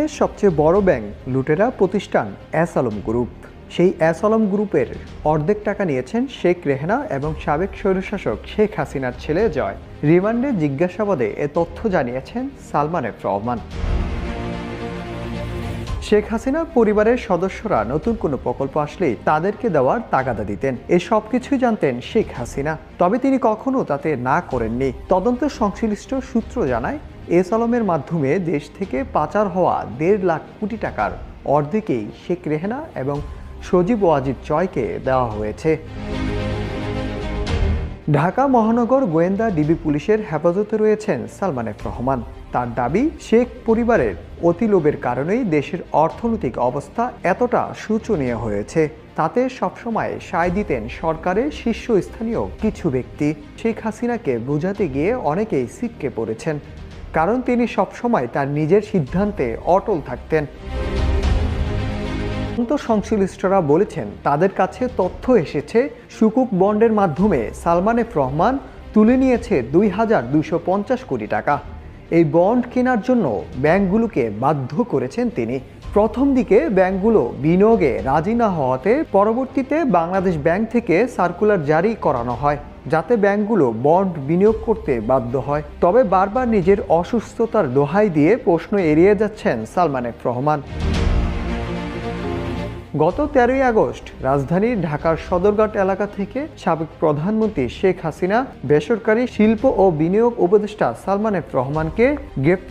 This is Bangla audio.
রাজধানীর সবচেয়ে বড় ব্যাংক লুটেরা প্রতিষ্ঠান এস আলম গ্রুপ। সেই এস আলম গ্রুপের অর্ধেক টাকা নিয়েছেন শেখ রেহানা এবং সাবেক স্বৈরশাসক শেখ হাসিনার ছেলে জয়। রিমান্ডে জিজ্ঞাসাবাদে এ তথ্য জানিয়েছেন সালমান এফ রহমান। শেখ হাসিনার পরিবারের সদস্যরা নতুন কোনো প্রকল্প আসলেই তাদেরকে দেওয়ার তাগাদা দিতেন। এ সব কিছুই জানতেন শেখ হাসিনা, তবে তিনি কখনো তাতে না করেননি। তদন্ত সংশ্লিষ্ট সূত্র জানায়, এস আলমের মাধ্যমে দেশ থেকে পাচার হওয়া 1.5 লাখ কোটি টাকার অর্ধেকেই শেখ রেহানা এবং সজীব ওয়াজিদ জয়কে দেওয়া হয়েছে। ঢাকা মহানগর গোয়েন্দা ডিবি পুলিশের হেফাজতে রয়েছেন সালমান এফ রহমান। তার দাবি, শেখ পরিবারের অতি লোভের কারণেই দেশের অর্থনৈতিক অবস্থা এতটা শোচনীয় হয়েছে। তাতে সবসময় সায় দিতেন সরকারের শীর্ষস্থানীয় কিছু ব্যক্তি। শেখ হাসিনাকে বোঝাতে গিয়ে অনেকেই ছিটকে পড়েছেন, কারণ তিনি সবসময় তার নিজের সিদ্ধান্তে অটল থাকতেন। সংশ্লিষ্টরা বলেছেন, তাদের কাছে তথ্য এসেছে সুকুক বন্ডের মাধ্যমে সালমান এফ রহমান তুলে নিয়েছে 2,250 কোটি টাকা। এই বন্ড কেনার জন্য ব্যাংকগুলোকে বাধ্য করেছেন তিনি। প্রথম দিকে ব্যাংকগুলো বিনিয়োগে রাজি না হওয়াতে পরবর্তীতে বাংলাদেশ ব্যাংক থেকে সার্কুলার জারি করানো হয়, যাতে ব্যাংকগুলো বন্ড বিনিয়োগ করতে বাধ্য হয়। তবে বারবার নিজের অসুস্থতার দোহাই দিয়ে প্রশ্ন এড়িয়ে যাচ্ছেন সালমান এফ রহমান। গত 13ই আগস্ট রাজধানীর ঢাকার সদরঘাট এলাকা থেকে সাবেক প্রধানমন্ত্রী শেখ হাসিনা বেসরকারি শিল্প ও বিনিয়োগ উপদেষ্টা সালমান এফ রহমানকে গ্রেপ্তার